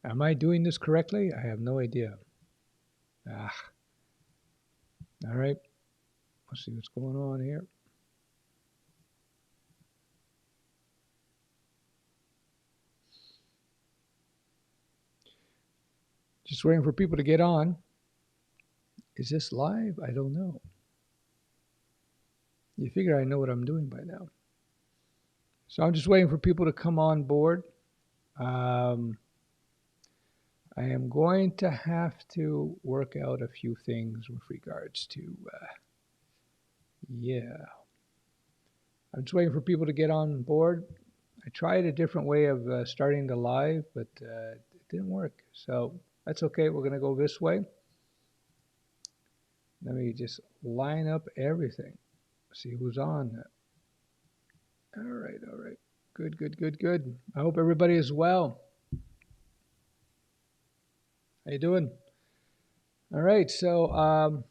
Am I doing this correctly? I have no idea. Ah, all right. Let's see what's going on here. Just waiting for people to get on. Is this live? I don't know. You figure I know what I'm doing by now. So I'm just waiting for people to come on board. Um, I am going to have to work out a few things with regards to, yeah. I'm just waiting for people to get on board. I tried a different way of starting the live, but it didn't work. So that's okay. We're going to go this way. Let me just line up everything. See who's on. All right, all right. Good, good, good, good. I hope everybody is well. How you doing? All right. So,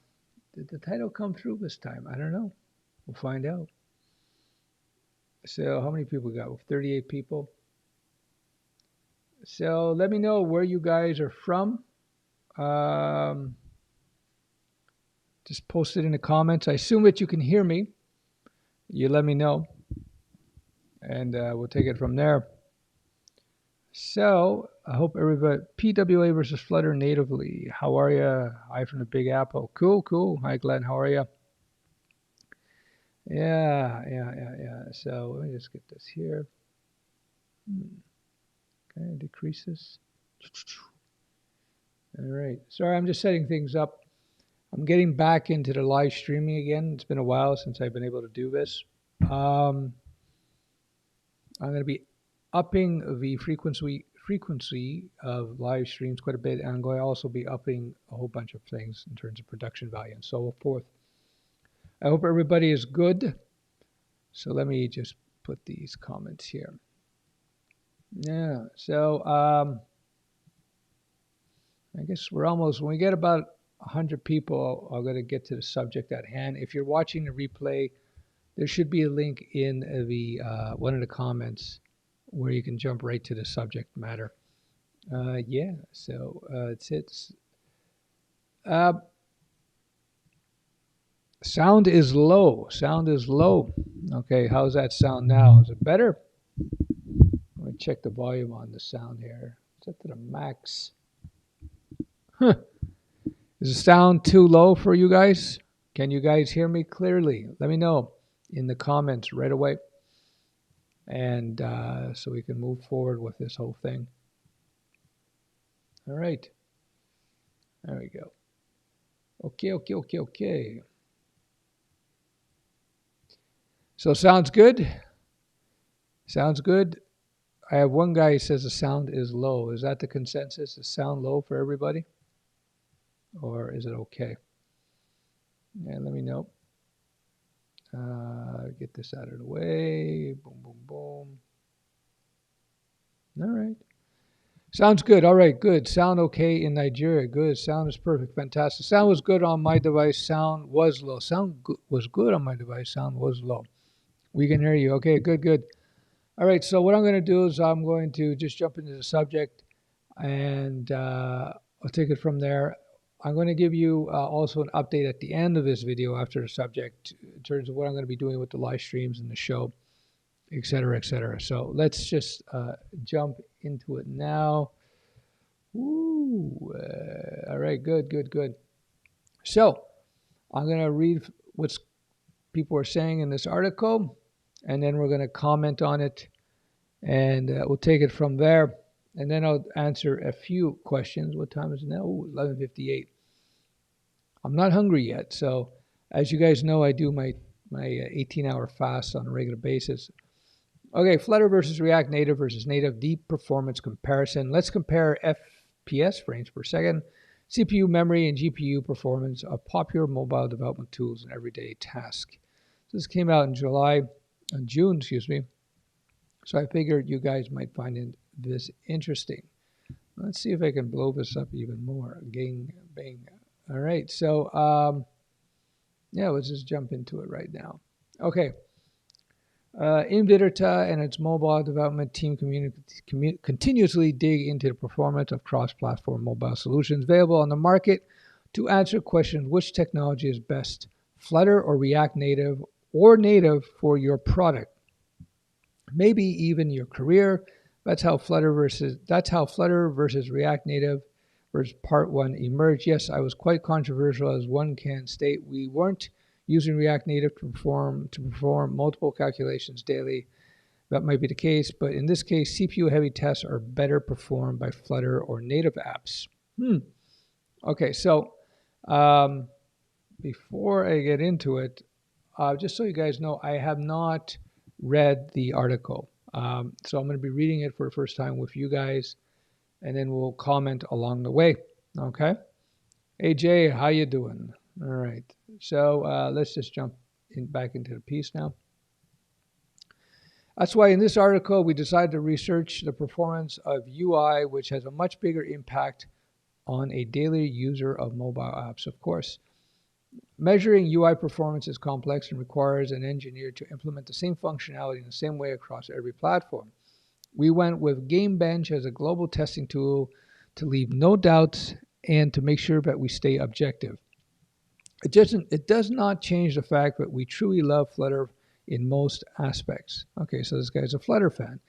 did the title come through this time? I don't know. We'll find out. So, how many people we got? 38 people. So, let me know where you guys are from. Um, just post it in the comments. I assume that you can hear me. You let me know, and we'll take it from there. So, I hope everybody. PWA versus Flutter natively. How are you? Hi from the Big Apple. Cool, cool. Hi, Glenn. How are you? Yeah. So let me just get this here. Okay, decrease this. All right. Sorry, I'm just setting things up. I'm getting back into the live streaming again. It's been a while since I've been able to do this. I'm going to be upping the frequency of live streams quite a bit, and I'm going to also be upping a whole bunch of things in terms of production value and so forth. I hope everybody is good. So let me just put these comments here. Yeah. So I guess we're almost, when we get about 100 people, I'm going to get to the subject at hand. If you're watching the replay, there should be a link in the one of the comments where you can jump right to the subject matter. Yeah, so it's uh, sound is low. Sound is low. Okay, how's that sound now? Is it better? Let me check the volume on the sound here. Set to the max. Huh. Is the sound too low for you guys? Can you guys hear me clearly? Let me know in the comments right away. And so we can move forward with this whole thing. All right. There we go. Okay. So sounds good? Sounds good? I have one guy who says the sound is low. Is that the consensus? Is sound low for everybody? Or is it okay? And let me know. Get this out of the way. Boom, boom, boom. All right. Sounds good. All right, good. Sound okay in Nigeria. Good. Sound is perfect. Fantastic. Sound was good on my device. Sound was low. Was good on my device. Sound was low. We can hear you. Okay, good, good. All right, so what I'm going to do is I'm going to just jump into the subject and I'll take it from there. I'm going to give you also an update at the end of this video after the subject in terms of what I'm going to be doing with the live streams and the show, et cetera, et cetera. So let's just jump into it now. Ooh, all right, good. So I'm going to read what people are saying in this article, and then we're going to comment on it, and we'll take it from there. And then I'll answer a few questions. What time is it now? Ooh, 11:58. I'm not hungry yet, so as you guys know, I do my 18-hour fast on a regular basis. Okay, Flutter versus React Native versus Native deep performance comparison. Let's compare FPS, frames per second, CPU memory, and GPU performance of popular mobile development tools in everyday tasks. So this came out in June, excuse me. So I figured you guys might find this interesting. Let's see if I can blow this up even more. Gang, bang. All right, so yeah, let's just jump into it right now. Okay, Invidita and its mobile development team continuously dig into the performance of cross-platform mobile solutions available on the market to answer questions: which technology is best, Flutter or React Native, or native for your product, maybe even your career. That's how Flutter versus React Native versus Part One emerged. Yes, I was quite controversial, as one can state. We weren't using React Native to perform multiple calculations daily. That might be the case, but in this case, CPU-heavy tests are better performed by Flutter or native apps. Okay, so um, before I get into it, just so you guys know, I have not read the article. So I'm going to be reading it for the first time with you guys, and then we'll comment along the way. Okay. Hey Jay, how you doing? All right. So let's just jump back into the piece now. That's why in this article we decided to research the performance of UI, which has a much bigger impact on a daily user of mobile apps, of course. Measuring UI performance is complex and requires an engineer to implement the same functionality in the same way across every platform. We went with GameBench as a global testing tool to leave no doubts and to make sure that we stay objective. It does not change the fact that we truly love Flutter in most aspects. Okay, so this guy's a Flutter fan.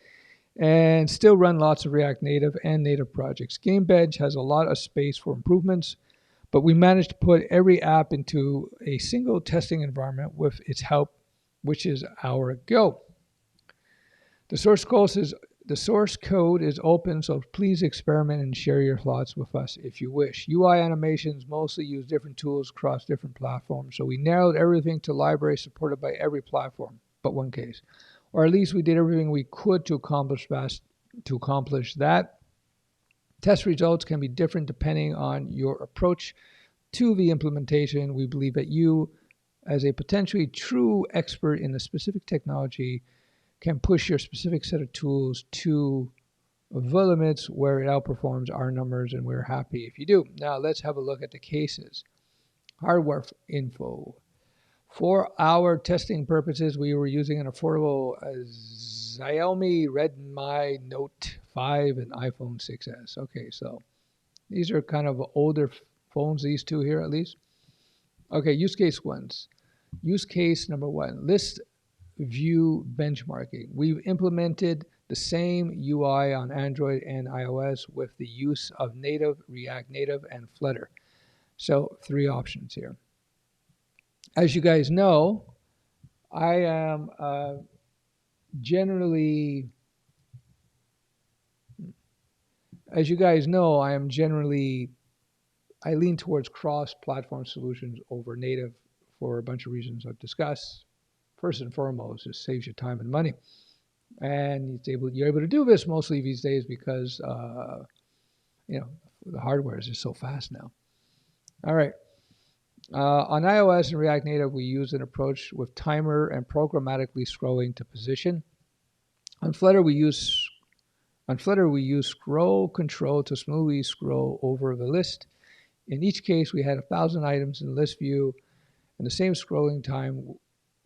And still run lots of React Native and native projects. GameBench has a lot of space for improvements, but we managed to put every app into a single testing environment with its help, which is our go. The source code is open, so please experiment and share your thoughts with us if you wish. UI animations mostly use different tools across different platforms, so we narrowed everything to libraries supported by every platform, but one case. Or at least we did everything we could to accomplish that. Test results can be different depending on your approach to the implementation. We believe that you, as a potentially true expert in a specific technology, can push your specific set of tools to the limits where it outperforms our numbers, and we're happy if you do. Now let's have a look at the cases. Hardware info. For our testing purposes, we were using an affordable Xiaomi Redmi Note 5 and iPhone 6s. Okay, so these are kind of older phones, these two here at least. Okay, use case ones. Use case number one, list view benchmarking. We've implemented the same UI on Android and iOS with the use of native, React Native, and Flutter. So 3 options here. As you guys know, I am generally, I lean towards cross-platform solutions over native for a bunch of reasons I've discussed. First and foremost, it saves you time and money. And you're able to do this mostly these days because, the hardware is just so fast now. All right. On iOS and React Native, we use an approach with timer and programmatically scrolling to position. On Flutter, we use scroll control to smoothly scroll over the list. In each case, we had 1,000 items in the list view and the same scrolling time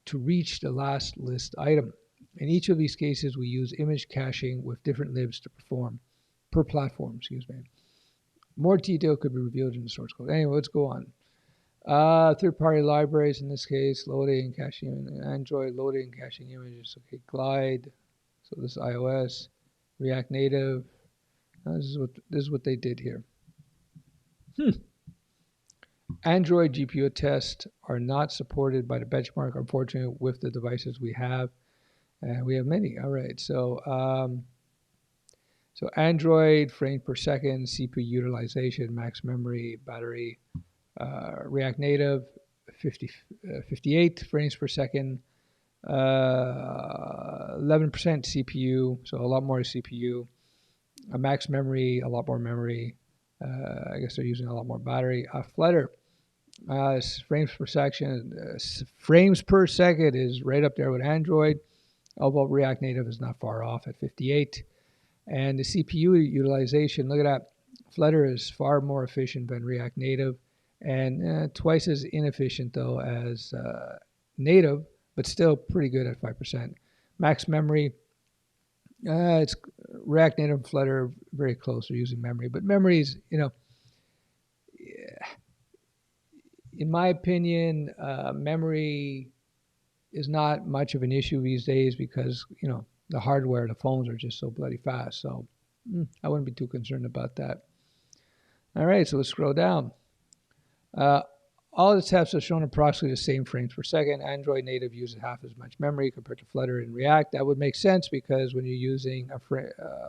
to reach the last list item. In each of these cases, we use image caching with different libs to perform per platform. More detail could be revealed in the source code. Anyway, let's go on. Third-party libraries, in this case, loading and caching, Android loading and caching images. Okay, Glide. So this is iOS, React Native. This is what they did here. Android GPU tests are not supported by the benchmark, unfortunately, with the devices we have. We have many. All right. So Android, frames per second, CPU utilization, max memory, battery. React Native, 58 frames per second, 11% CPU, so a lot more CPU. Max memory, a lot more memory. I guess they're using a lot more battery. Flutter, frames per second is right up there with Android, although React Native is not far off at 58. And the CPU utilization, look at that. Flutter is far more efficient than React Native, and twice as inefficient though as native, but still pretty good at 5%. Max memory, it's React Native and Flutter are very close. They're using memory, but memory is, in my opinion, memory is not much of an issue these days because the hardware, the phones are just so bloody fast. So I wouldn't be too concerned about that. All right, so let's scroll down. Uh, all the tabs are shown approximately the same frames per second. Android native uses half as much memory compared to Flutter and React. That would make sense because when you're using a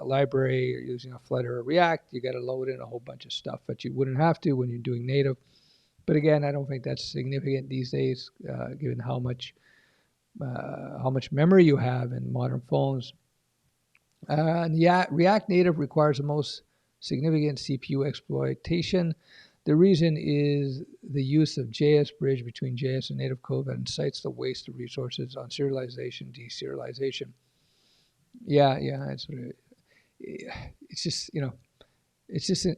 library or using a Flutter or React, you got to load in a whole bunch of stuff that you wouldn't have to when you're doing native. But again, I don't think that's significant these days, given how much memory you have in modern phones. React Native requires the most significant CPU exploitation. The reason is the use of JS bridge between JS and native code that incites the waste of resources on serialization, deserialization. Yeah, it's just an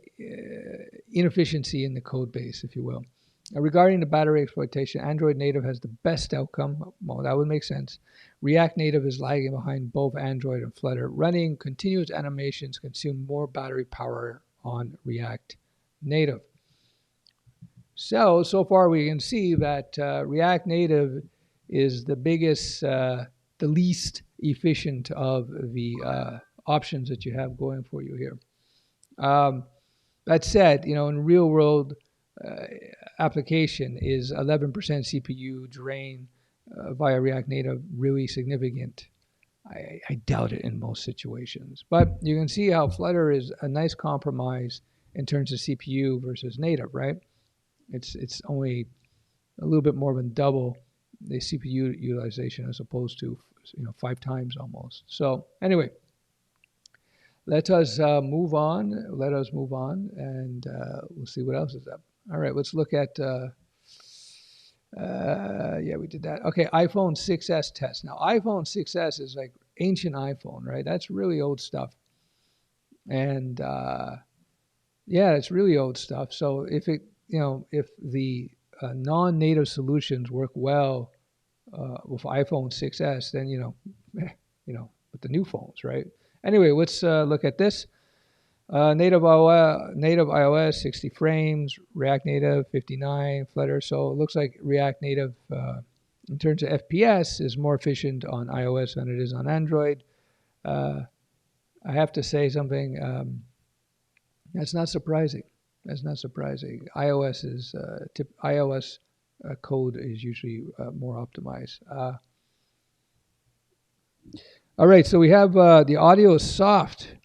inefficiency in the code base, if you will. Regarding the battery exploitation, Android Native has the best outcome. Well, that would make sense. React Native is lagging behind both Android and Flutter. Running continuous animations consume more battery power on React Native. So far we can see that React Native is the biggest, the least efficient of the options that you have going for you here. That said, in real world application, is 11% CPU drain via React Native really significant? I doubt it in most situations. But you can see how Flutter is a nice compromise in terms of CPU versus native, right? It's only a little bit more than double the CPU utilization as opposed to 5 times almost. So anyway, let us move on. And we'll see what else is up. All right, let's look at. Yeah, we did that. Okay, iPhone 6s test. Now, iPhone 6s is like ancient iPhone, right? That's really old stuff. And yeah, it's really old stuff. So if the non-native solutions work well with iPhone 6s, then with the new phones, right? Anyway, let's look at this. Native iOS 60 frames, React Native 59, Flutter. So it looks like React Native, in terms of FPS, is more efficient on iOS than it is on Android. I have to say something. That's not surprising. iOS code is usually more optimized. All right, so we have the audio is soft.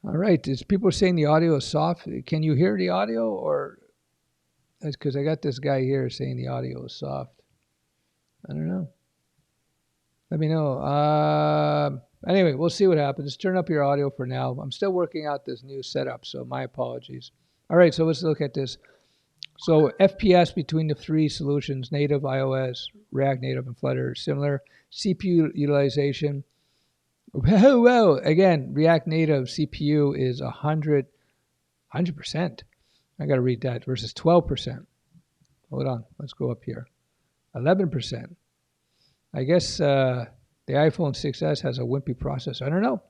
All right, people are saying the audio is soft. Can you hear the audio, or that's because I got this guy here saying the audio is soft? I don't know. Let me know. Anyway, we'll see what happens. Just turn up your audio for now. I'm still working out this new setup, so my apologies. All right, so let's look at this. So FPS between the three solutions, native, iOS, React Native, and Flutter, similar. CPU utilization. Well, again, React Native CPU is 100%. I got to read that versus 12%. Hold on, let's go up here. 11%. I guess the iPhone 6s has a wimpy processor. I don't know.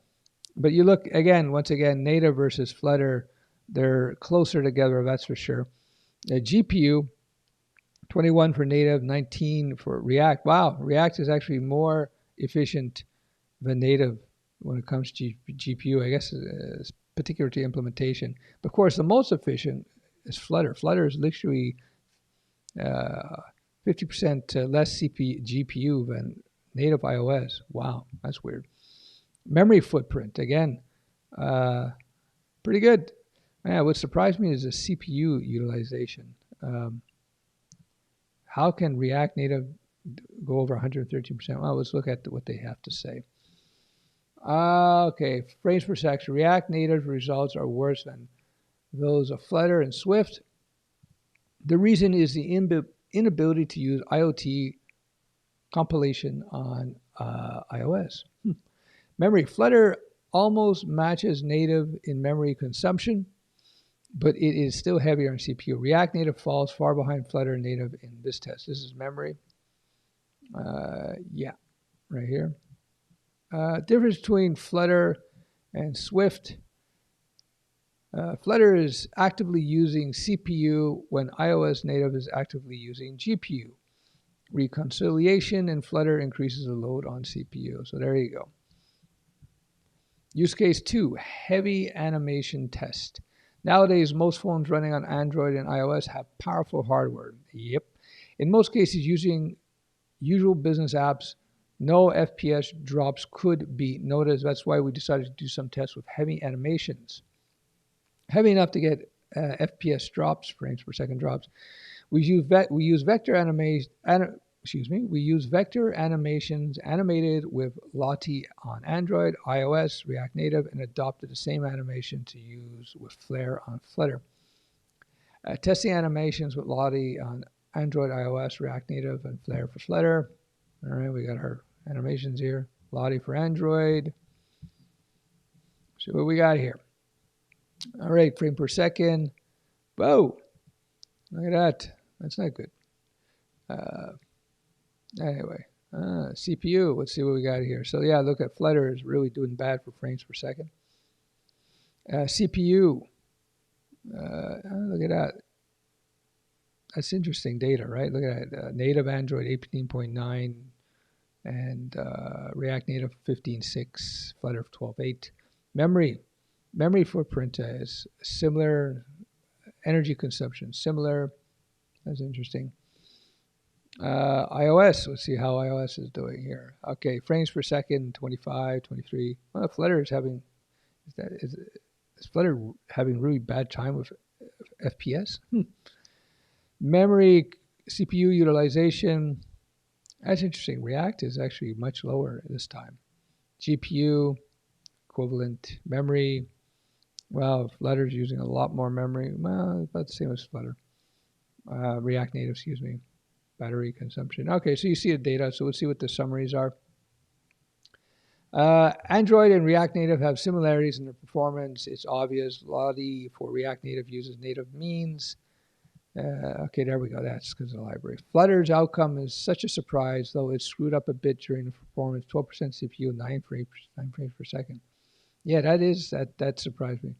But you look, once again, native versus Flutter, they're closer together, that's for sure. The GPU, 21 for native, 19 for React. Wow, React is actually more efficient than native when it comes to GPU. I guess it's particular to implementation. But of course, the most efficient is Flutter. Flutter is literally 50% less GPU than native iOS. Wow, that's weird. Memory footprint, again, pretty good. Yeah, what surprised me is the CPU utilization. How can React Native go over 113%? Well, let's look at what they have to say. Okay, frames per second. React Native results are worse than those of Flutter and Swift. The reason is the inability to use IoT compilation on iOS. Memory. Flutter almost matches native in memory consumption, but it is still heavier on CPU. React Native falls far behind Flutter native in this test. This is memory. Yeah. right here. Difference between Flutter and Swift. Flutter is actively using CPU when iOS native is actively using GPU. Reconciliation in Flutter increases the load on CPU. So there you go. Use case 2, heavy animation test. Nowadays, most phones running on Android and iOS have powerful hardware. Yep. In most cases, using usual business apps, no FPS drops could be noticed. That's why we decided to do some tests with heavy animations. Heavy enough to get FPS drops, frames per second drops. We use vector animation. We use vector animations animated with Lottie on Android, iOS, React Native, and adopted the same animation to use with Flare on Flutter. Testing animations with Lottie on Android, iOS, React Native, and Flare for Flutter. All right, we got our animations here. Lottie for Android. See what we got here. All right, frame per second. Whoa, look at that. That's not good. Anyway, CPU. Let's see what we got here. So yeah, look at Flutter is really doing bad for frames per second. CPU. Look at that. That's interesting data, right? Look at that. Native Android 18.9 and React Native 15.6, Flutter 12.8. Memory footprint is similar. Energy consumption similar. That's interesting. iOS, let's see how iOS is doing here. Okay, frames per second, 25, 23. Well, Flutter is having, is Flutter having really bad time with FPS? Memory, CPU utilization, that's interesting. React is actually much lower this time. GPU, equivalent memory. Well, Flutter is using a lot more memory. Well, about the same as Flutter. React Native, excuse me. Battery consumption. Okay, so you see the data. So let's see what the summaries are. Android and React Native have similarities in their performance. It's obvious. Lottie for React Native uses native means. Okay, there we go. That's because of the library. Flutter's outcome is such a surprise, though it screwed up a bit during the performance. 12% CPU, 9 frames per second. Yeah, that surprised me.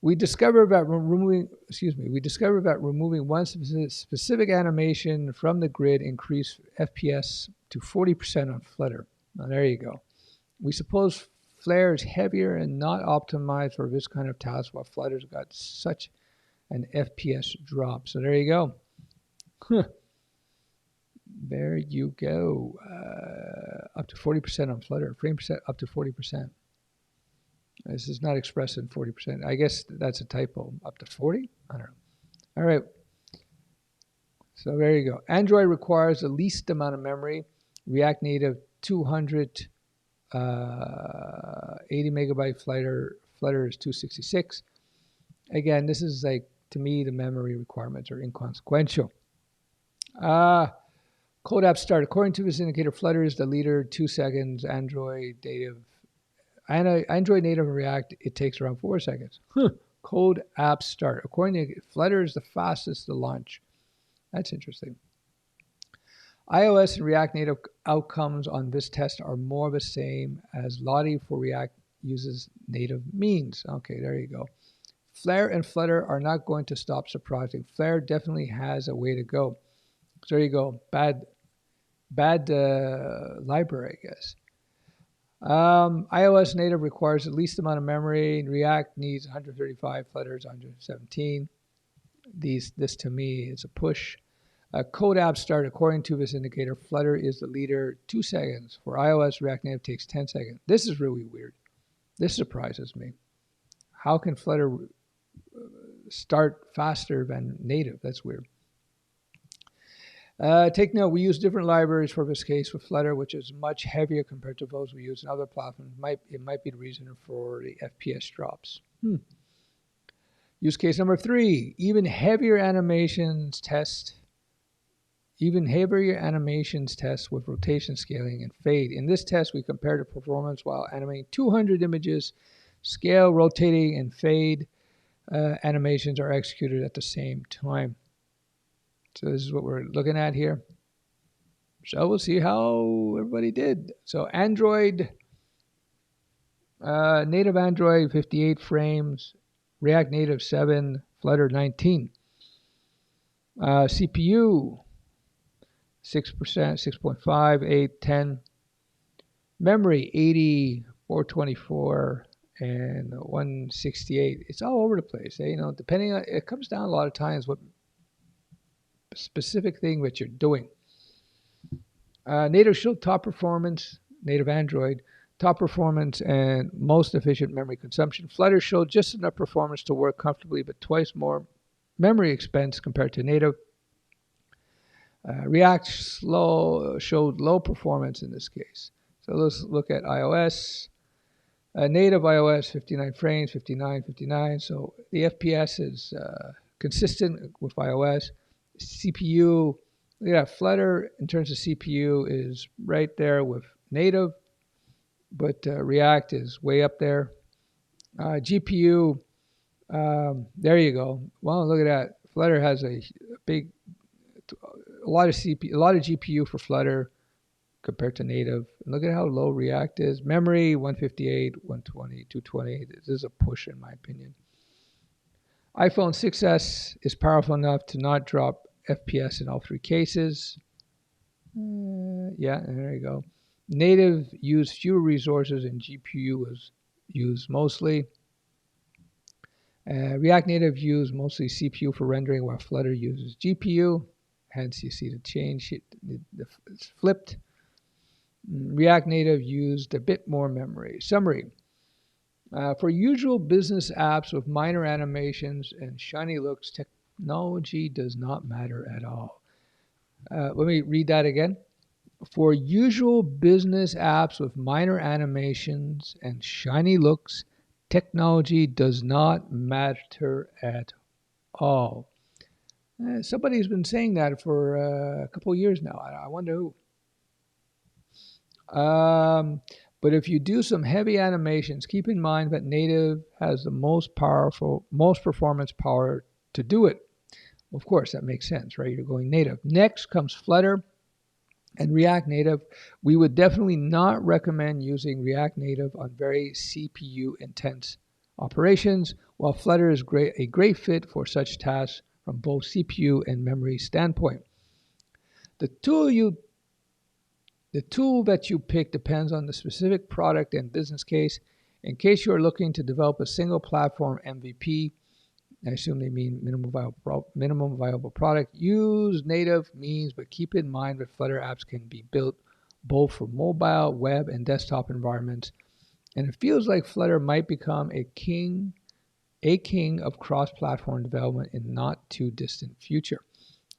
We discovered that removing one specific animation from the grid increased FPS to 40% on Flutter. Now, there you go. We suppose Flare is heavier and not optimized for this kind of task, while Flutter's got such an FPS drop. So there you go. There you go. Up to 40% on Flutter. Frame percent up to 40%. This is not expressed in 40%. I guess that's a typo. Up to 40? I don't know. All right. So there you go. Android requires the least amount of memory. React Native 280 megabyte Flutter is 266. Again, this is like, to me, the memory requirements are inconsequential. Code app start. According to this indicator, Flutter is the leader, 2 seconds. Android native and React, it takes around 4 seconds. Code app start. According to Flutter is the fastest to launch. That's interesting. iOS and React Native outcomes on this test are more the same as Lottie for React uses native means. Okay, there you go. Flare and Flutter are not going to stop surprising. Flare definitely has a way to go. So there you go. Bad library, I guess. iOS native requires the least amount of memory. React needs 135. Flutter is 117. This to me is a push. Code app start. According to this indicator, Flutter is the leader, 2 seconds. For iOS, React Native takes 10 seconds. This is really weird. This surprises me. How can Flutter start faster than native? That's weird. Take note, we use different libraries for this case with Flutter, which is much heavier compared to those we use in other platforms. It might be the reason for the FPS drops. Use case number 3, even heavier animations test with rotation scaling and fade. In this test, we compared the performance while animating 200 images. Scale, rotating, and fade animations are executed at the same time. So this is what we're looking at here. So we'll see how everybody did. So Android, native Android 58 frames, React Native 7, Flutter 19. CPU 6%, 6.5, 8, 10. Memory 80, 424, and 168. It's all over the place. Depending on it comes down a lot of times what specific thing that you're doing. Native showed top performance, native Android, top performance and most efficient memory consumption. Flutter showed just enough performance to work comfortably, but twice more memory expense compared to native. React showed low performance in this case. So let's look at iOS. Native iOS 59 frames, 59, 59. So the FPS is consistent with iOS. CPU, yeah, Flutter in terms of CPU is right there with native, but React is way up there. GPU, there you go. Well, look at that. Flutter has a lot of CPU, a lot of GPU for Flutter compared to native. And look at how low React is. Memory 158, 120, 220. This is a push in my opinion. iPhone 6s is powerful enough to not drop FPS in all three cases. Yeah, there you go. Native used fewer resources and GPU was used mostly. React Native used mostly CPU for rendering while Flutter uses GPU. Hence, you see the change. It's flipped. React Native used a bit more memory. Summary. For usual business apps with minor animations and shiny looks, technology does not matter at all. Let me read that again. For usual business apps with minor animations and shiny looks, technology does not matter at all. Somebody's been saying that for a couple of years now. I wonder who. But if you do some heavy animations, keep in mind that native has the most performance power to do it. Of course, that makes sense, right? You're going native. Next comes Flutter and React Native. We would definitely not recommend using React Native on very CPU intense operations, while Flutter is a great fit for such tasks from both CPU and memory standpoint. The tool that you pick depends on the specific product and business case. In case you are looking to develop a single platform MVP, I assume they mean minimum viable product, use native means, but keep in mind that Flutter apps can be built both for mobile, web, and desktop environments. And it feels like Flutter might become a king of cross-platform development in not too distant future.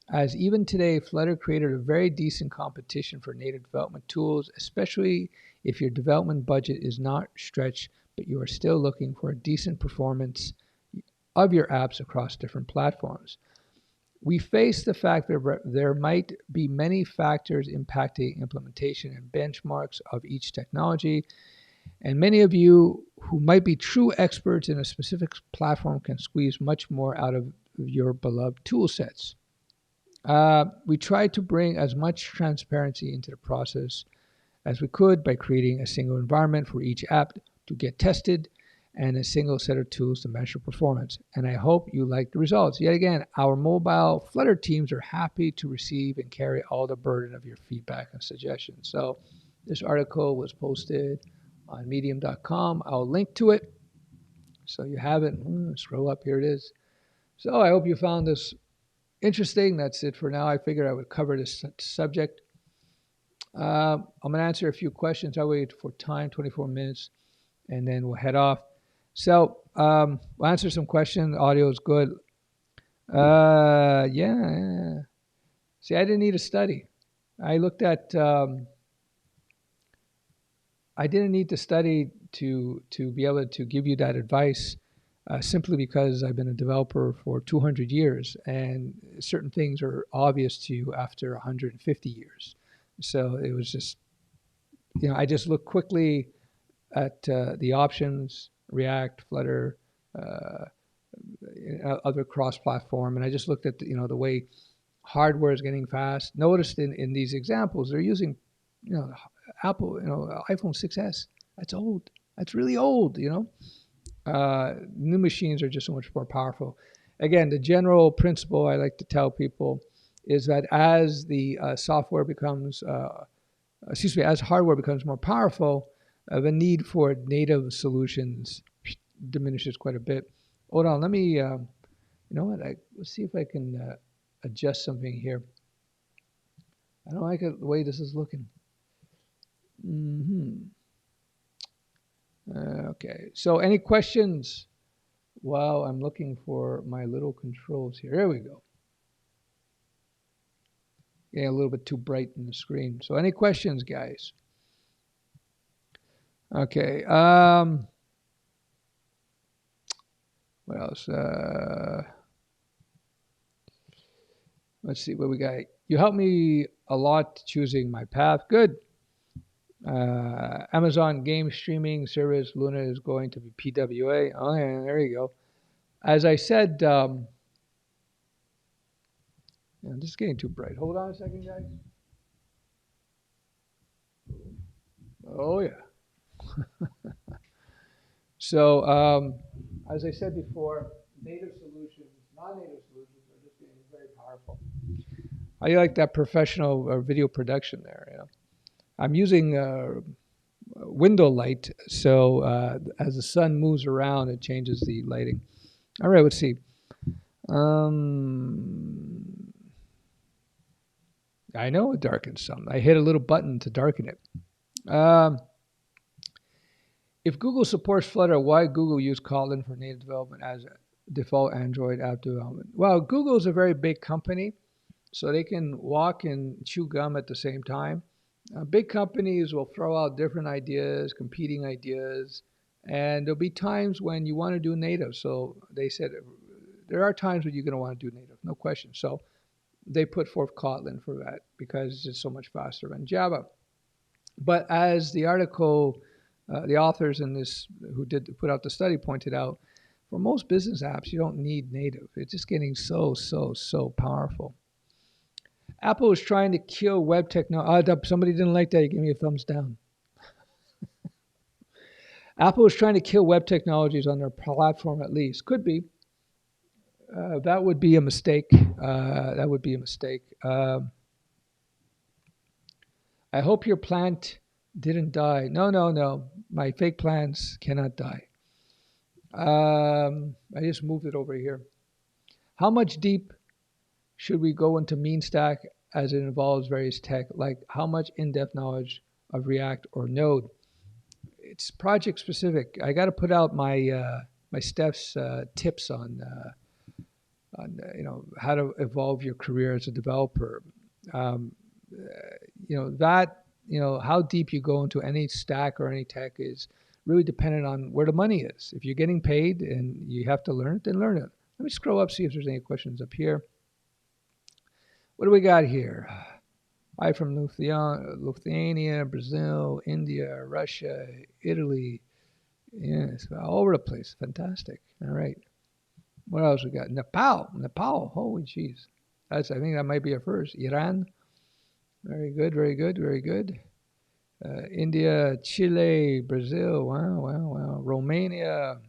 As even today, Flutter created a very decent competition for native development tools, especially if your development budget is not stretched, but you are still looking for a decent performance of your apps across different platforms. We face the fact that there might be many factors impacting implementation and benchmarks of each technology, and many of you who might be true experts in a specific platform can squeeze much more out of your beloved tool sets. We tried to bring as much transparency into the process as we could by creating a single environment for each app to get tested and a single set of tools to measure performance. And I hope you like the results. Yet again, our mobile Flutter teams are happy to receive and carry all the burden of your feedback and suggestions. So this article was posted on medium.com. I'll link to it so you have it. Scroll up, here it is. So I hope you found this interesting. That's it for now. I figured I would cover this subject. I'm going to answer a few questions. I wait for time, 24 minutes, and then we'll head off. So we'll answer some questions. Audio is good. Yeah. See, I didn't need a study. I looked at. I didn't need to study to be able to give you that advice. Simply because I've been a developer for 200 years, and certain things are obvious to you after 150 years. So it was just, I just looked quickly at the options, React, Flutter, other cross-platform, and I just looked at the way Hardware is getting fast. Notice in these examples, they're using, you know, Apple, iPhone 6s. That's old. That's really old, New machines are just so much more powerful. Again, the general principle I like to tell people is that as the software becomes, as hardware becomes more powerful, the need for native solutions diminishes quite a bit. Hold on, let me, you know what? Let's see if I can adjust something here. I don't like it, the way this is looking. Hmm. Okay, so any questions? Wow, I'm looking for my little controls here. There we go. Getting a little bit too bright in the screen. So any questions, guys? Okay. What else? Let's see what we got. You helped me a lot choosing my path. Good. Amazon game streaming service Luna is going to be PWA. Oh, yeah, there you go. As I said, yeah, this is getting too bright. Hold on a second, guys. Oh, yeah. So, as I said before, native solutions, non-native solutions are just getting very powerful. I like that professional video production there. I'm using window light, so as the sun moves around, it changes the lighting. All right, let's see. I know it darkens some. I hit a little button to darken it. Um, if Google supports Flutter, why Google use Kotlin for native development as a default Android app development? Well, Google is a very big company, so they can walk and chew gum at the same time. Big companies will throw out different ideas, competing ideas, and there'll be times when you want to do native. So they said there are times when you're going to want to do native, no question. So they put forth Kotlin for that because it's so much faster than Java. But as the article, the authors in this who did put out the study pointed out, for most business apps, you don't need native. It's just getting so powerful. Apple is trying to kill web technology. Somebody didn't like that. You give me a thumbs down. Apple is trying to kill web technologies on their platform, at least. Could be. That would be a mistake. That would be a mistake. I hope your plant didn't die. No. My fake plants cannot die. I just moved it over here. How much deep should we go into mean stack as it involves various tech? Like how much in-depth knowledge of React or Node? It's project specific. I got to put out my Steph's tips on how to evolve your career as a developer. Um, how deep you go into any stack or any tech is really dependent on where the money is. If you're getting paid and you have to learn it, then learn it. Let me scroll up, see if there's any questions up here. What do we got here? Hi from Lithuania, Brazil, India, Russia, Italy. Yes, all over the place. Fantastic. All right. What else we got? Nepal. Holy jeez. I think that might be a first. Iran. Very good. India, Chile, Brazil. Wow. Romania.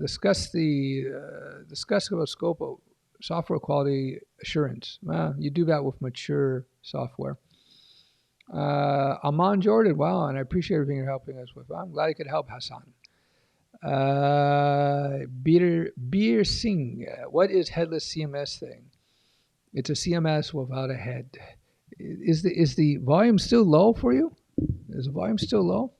Discuss about scope of software quality assurance. You do that with mature software. Aman Jordan. Wow, and I appreciate everything you're helping us with. I'm glad I could help, Hassan. Beer Singh. What is headless CMS thing? It's a CMS without a head. Is the volume still low for you? Is the volume still low?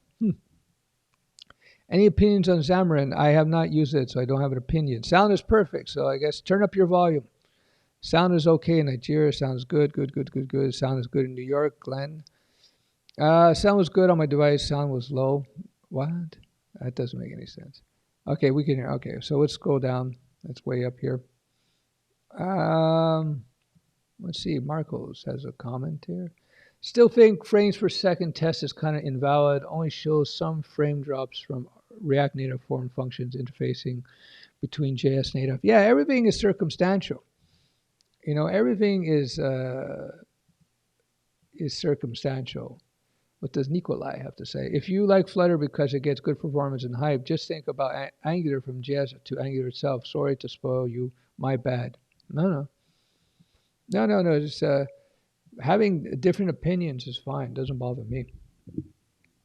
Any opinions on Xamarin? I have not used it, so I don't have an opinion. Sound is perfect, so I guess turn up your volume. Sound is okay in Nigeria. Sounds good. Sound is good in New York, Glenn. Sound was good on my device. Sound was low. What? That doesn't make any sense. Okay, we can hear. Okay, so let's scroll down. That's way up here. Let's see. Marcos has a comment here. Still think frames per second test is kind of invalid. Only shows some frame drops from React Native form functions interfacing between JS Native. Yeah, everything is circumstantial. Everything is circumstantial. What does Nikolai have to say? If you like Flutter because it gets good performance and hype, just think about Angular from JS to Angular itself. Sorry to spoil you. My bad. No, no, no. Just having different opinions is fine. Doesn't bother me.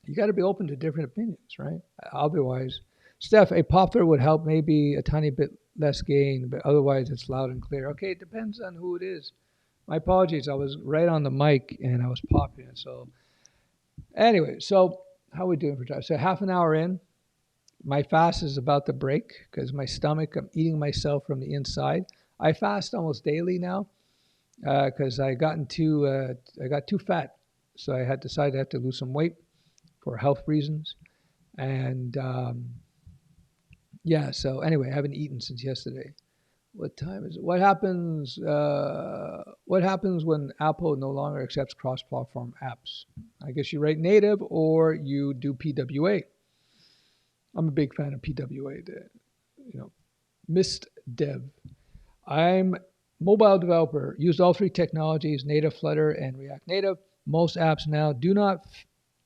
You got to be open to different opinions, right? Otherwise, Steph, a poplar would help maybe a tiny bit less gain, but otherwise it's loud and clear. Okay, it depends on who it is. My apologies. I was right on the mic and I was popping it. So anyway, so how are we doing for time? So half an hour in, my fast is about to break because my stomach, I'm eating myself from the inside. I fast almost daily now because I got too fat. So I had decided I had to lose some weight for health reasons. And yeah, so anyway, I haven't eaten since yesterday. What time is it? What happens when Apple no longer accepts cross-platform apps? I guess you write native or you do PWA. I'm a big fan of PWA. Mist Dev. I'm mobile developer. Used all three technologies: native, Flutter, and React Native. Most apps now do not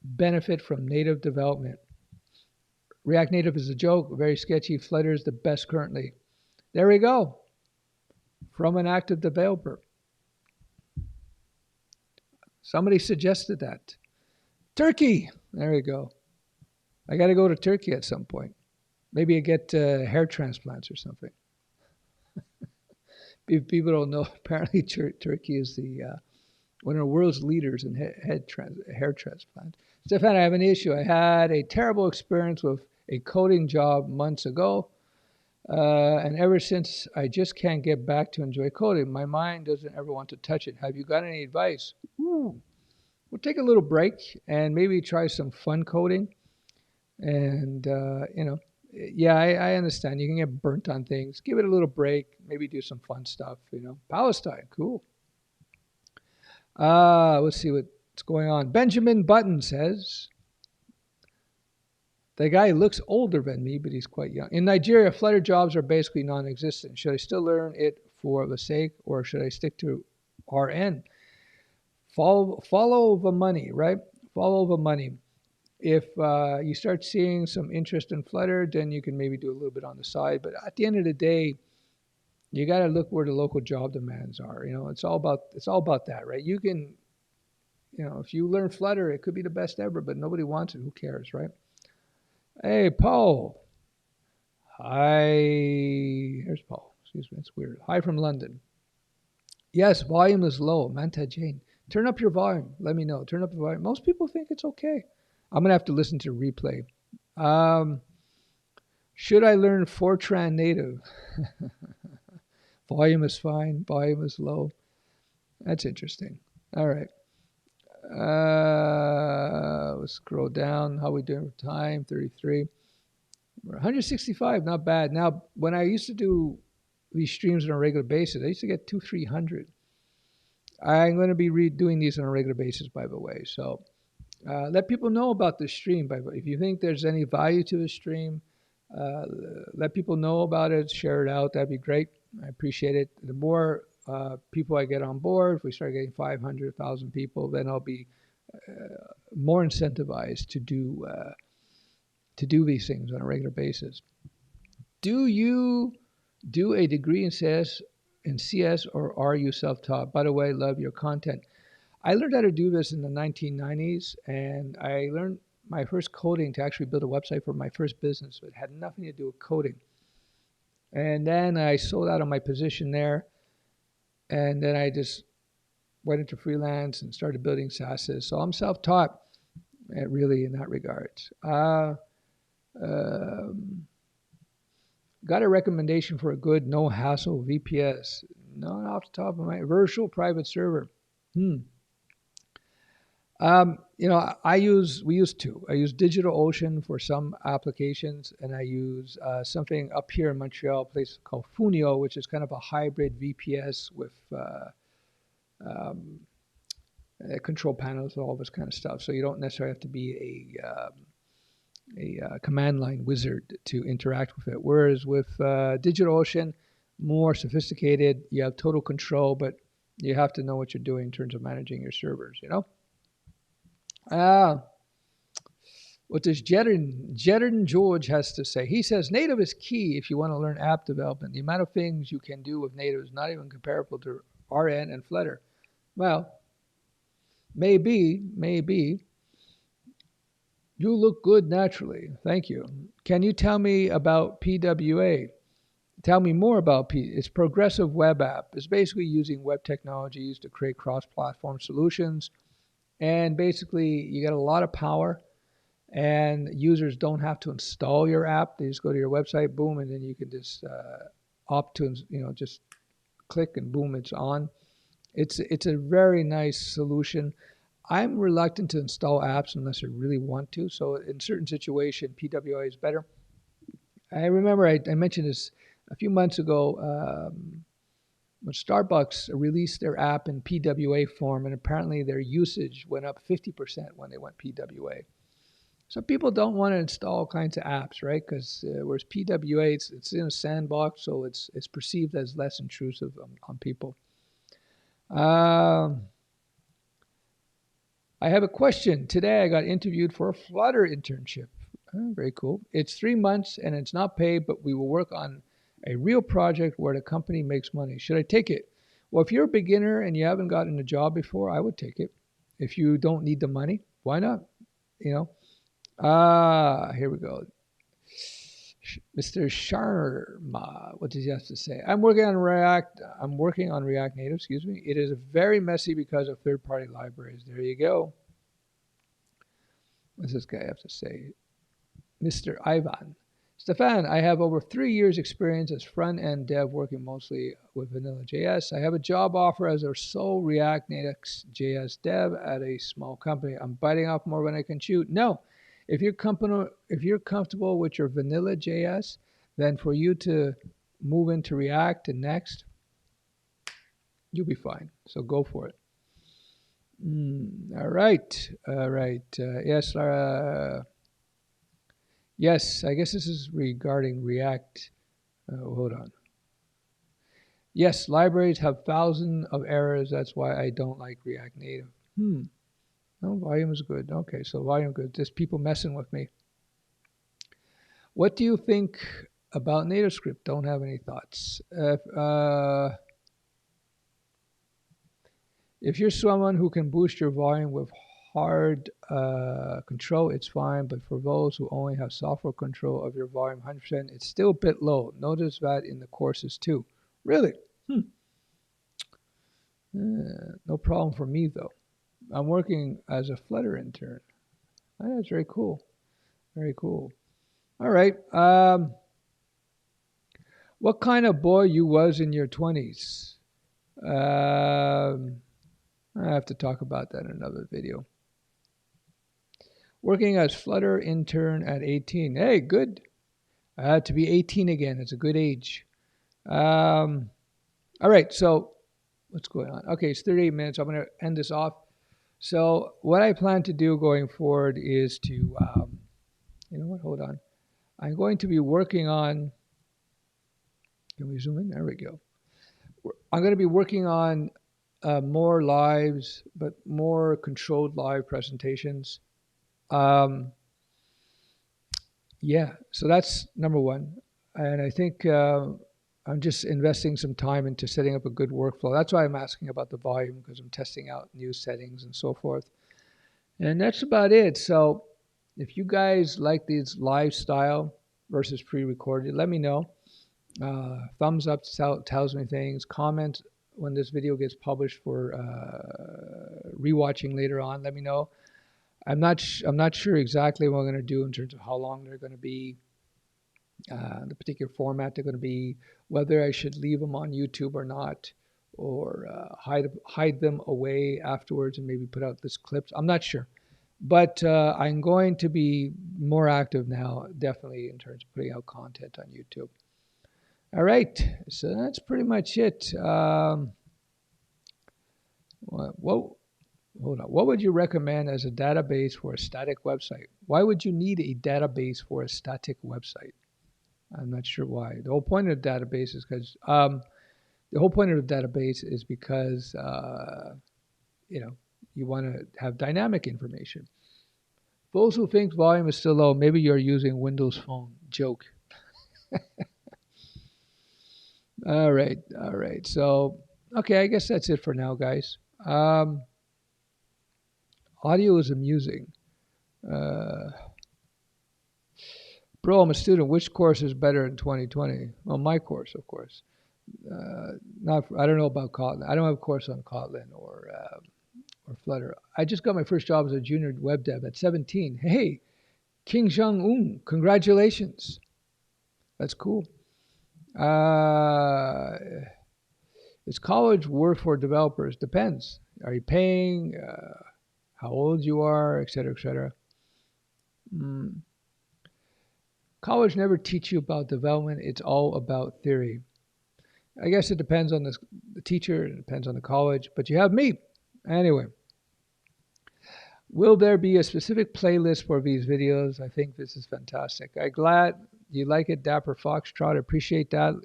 benefit from native development. React Native is a joke, very sketchy. Flutter is the best currently. There we go. From an active developer. Somebody suggested that. Turkey. There we go. I got to go to Turkey at some point. Maybe I get hair transplants or something. People don't know. Apparently, Turkey is one of the world's leaders in hair transplant. Stefan, I have an issue. I had a terrible experience with a coding job months ago. And ever since, I just can't get back to enjoy coding. My mind doesn't ever want to touch it. Have you got any advice? We'll take a little break and maybe try some fun coding. And, yeah, I understand. You can get burnt on things. Give it a little break. Maybe do some fun stuff, Palestine, cool. Let's see what's going on. Benjamin Button says, the guy looks older than me, but he's quite young. In Nigeria, Flutter jobs are basically non-existent. Should I still learn it for the sake, or should I stick to RN? Follow the money, right? Follow the money. If you start seeing some interest in Flutter, then you can maybe do a little bit on the side. But at the end of the day, you got to look where the local job demands are. It's all about that, right? You can, if you learn Flutter, it could be the best ever, but nobody wants it. Who cares, right? Hey, Paul. Hi. Here's Paul. Excuse me. It's weird. Hi from London. Yes, volume is low. Manta Jane. Turn up your volume. Let me know. Turn up the volume. Most people think it's okay. I'm going to have to listen to replay. Should I learn Fortran native? Volume is fine. Volume is low. That's interesting. All right. Let's scroll down. How are we doing for time? 33. We're 165. Not bad. Now, when I used to do these streams on a regular basis, I used to get 300. I'm going to be redoing these on a regular basis, by the way. So let people know about this stream. By the way, if you think there's any value to the stream, let people know about it. Share it out. That'd be great. I appreciate it. The more people I get on board, if we start getting 500,000 people, then I'll be more incentivized to do these things on a regular basis. Do you do a degree in CS, or are you self-taught? By the way, love your content. I learned how to do this in the 1990s, and I learned my first coding to actually build a website for my first business. So it had nothing to do with coding. And then I sold out of my position there, and then I just went into freelance and started building SaaSes. So I'm self-taught, really, in that regard. Got a recommendation for a good no-hassle VPS? Not off the top of my virtual private server. We use two. I use DigitalOcean for some applications, and I use something up here in Montreal, a place called Funio, which is kind of a hybrid VPS with control panels and all this kind of stuff. So you don't necessarily have to be a command line wizard to interact with it. Whereas with DigitalOcean, more sophisticated. You have total control, but you have to know what you're doing in terms of managing your servers, you know? Ah, what does Jedden George has to say? He says native is key if you want to learn app development. The amount of things you can do with native is not even comparable to RN and Flutter. Well, maybe. You look good naturally. Thank you. Can you tell me about PWA? Tell me more about It's progressive web app. It's basically using web technologies to create cross-platform solutions. And basically, you get a lot of power, and users don't have to install your app. They just go to your website, boom, and then you can just opt to, just click and boom, it's on. It's a very nice solution. I'm reluctant to install apps unless I really want to. So in certain situations, PWA is better. I remember I mentioned this a few months ago when Starbucks released their app in PWA form, and apparently their usage went up 50% when they went PWA. So people don't want to install all kinds of apps, right? Because whereas PWA, it's in a sandbox, so it's perceived as less intrusive on people. I have a question. Today I got interviewed for a Flutter internship. Oh, very cool. It's 3 months and it's not paid, but we will work on a real project where the company makes money. Should I take it? Well, if you're a beginner and you haven't gotten a job before, I would take it. If you don't need the money, why not? You know. Here we go. Mr. Sharma, what does he have to say? I'm working on React Native, excuse me. It is very messy because of third-party libraries. There you go. What does this guy have to say? Mr. Ivan. Stefan, I have over 3 years experience as front-end dev working mostly with vanilla JS. I have a job offer as a sole React Native JS dev at a small company. I'm biting off more when I can chew. No, if you're comfortable with your vanilla JS, then for you to move into React and Next, you'll be fine. So go for it. All right. Yes, yes. I guess this is regarding React. Hold on. Yes, libraries have thousands of errors. That's why I don't like React Native. No, volume is good. Okay, so volume good. Just people messing with me. What do you think about NativeScript? Don't have any thoughts. If you're someone who can boost your volume with hard control, it's fine. But for those who only have software control of your volume 100%, it's still a bit low. Notice that in the courses too. Really? No problem for me though. I'm working as a Flutter intern. Oh, that's very cool. Very cool. All right. What kind of boy you was in your 20s? I have to talk about that in another video. Working as Flutter intern at 18. Hey, good. To be 18 again. It's a good age. All right. So what's going on? Okay, it's 38 minutes. I'm going to end this off. So what I plan to do going forward is to, you know what? Hold on. I'm going to be working on. Can we zoom in? There we go. I'm going to be working on more lives, but more controlled live presentations. Yeah, so that's number one. And I think I'm just investing some time into setting up a good workflow. That's why I'm asking about the volume, because I'm testing out new settings and so forth. And that's about it. So if you guys like this live style versus pre-recorded, let me know. Thumbs up tells me things. Comment when this video gets published for rewatching later on. Let me know. I'm not sure exactly what I'm going to do in terms of how long they're going to be, the particular format they're going to be, whether I should leave them on YouTube or not, or hide them away afterwards and maybe put out this clips. I'm not sure. But I'm going to be more active now, definitely, in terms of putting out content on YouTube. All right, so that's pretty much it. What would you recommend as a database for a static website? Why would you need a database for a static website? I'm not sure why. The whole point of the database is because the whole point of the database is because you know you want to have dynamic information. Those who think volume is still low, maybe you're using Windows Phone. Joke. All right, all right. So, okay, I guess that's it for now, guys. Um, Audio is amusing. Uh, Bro, I'm a student. Which course is better in 2020? Well, my course, of course. Not. I don't know about Kotlin. I don't have a course on Kotlin or Flutter. I just got my first job as a junior web dev at 17. Hey, King Jong Un, congratulations. That's cool. Uh, is college worth for developers? Depends. Are you paying? How old you are, et cetera, et cetera. Mm. College never teach you about development. It's all about theory. I guess it depends on the teacher. It depends on the college. But you have me. Anyway, will there be a specific playlist for these videos? I think this is fantastic. I'm glad you like it, Dapper Foxtrot. I appreciate that.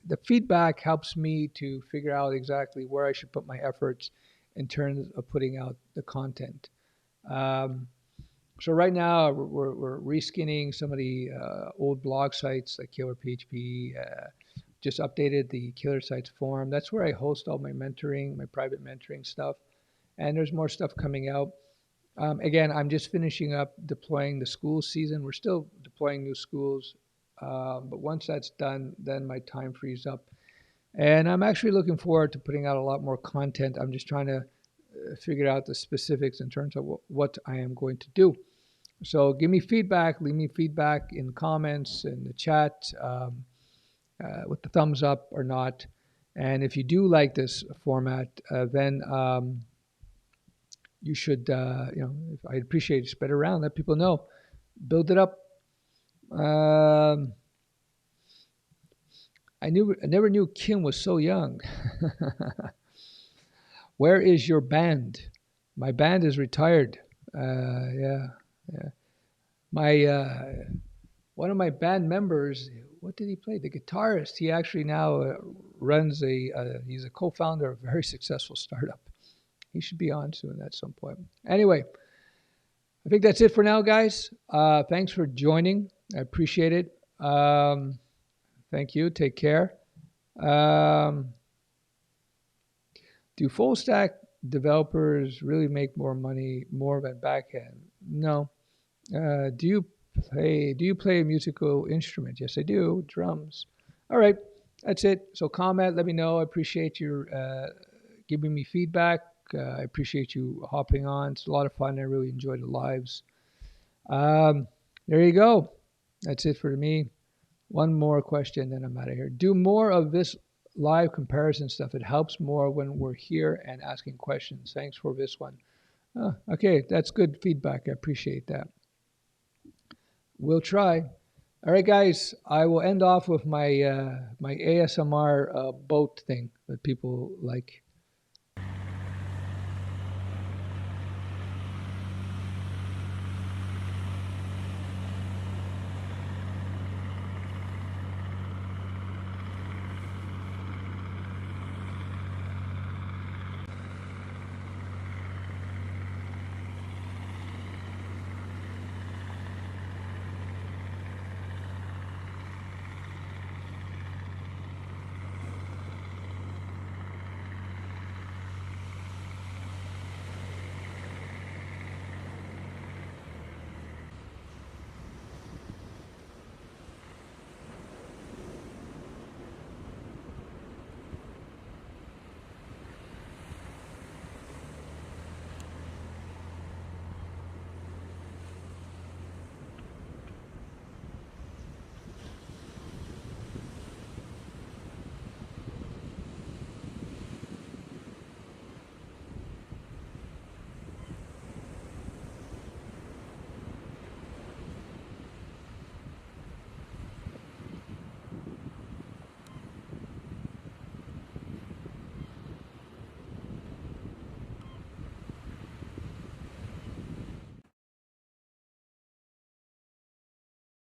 The feedback helps me to figure out exactly where I should put my efforts in terms of putting out the content. Um, so right now we're reskinning some of the old blog sites like Killer PHP. Just updated the Killer Sites forum. That's where I host all my mentoring, my private mentoring stuff. And there's more stuff coming out. Again, I'm just finishing up deploying the school season. We're still deploying new schools, but once that's done, then my time frees up. And I'm actually looking forward to putting out a lot more content. I'm just trying to figure out the specifics in terms of what I am going to do. So give me feedback. Leave me feedback in the comments, in the chat, with the thumbs up or not. And if you do like this format, then you should, I'd appreciate it. Spread it around. Let people know. Build it up. Um, I never knew Kim was so young. Where is your band? My band is retired. Yeah, yeah. My one of my band members. What did he play? The guitarist. He actually now runs he's a co-founder of a very successful startup. He should be on soon at some point. Anyway, I think that's it for now, guys. Thanks for joining. I appreciate it. Thank you. Take care. Um, do full stack developers really make more money more than backend? No. Do you play a musical instrument? Yes, I do. Drums. All right. That's it. So comment. Let me know. I appreciate your giving me feedback. I appreciate you hopping on. It's a lot of fun. I really enjoy the lives. There you go. That's it for me. One more question, then I'm out of here. Do more of this live comparison stuff. It helps more when we're here and asking questions. Thanks for this one. Okay, that's good feedback. I appreciate that. We'll try. All right, guys. I will end off with my my ASMR boat thing that people like.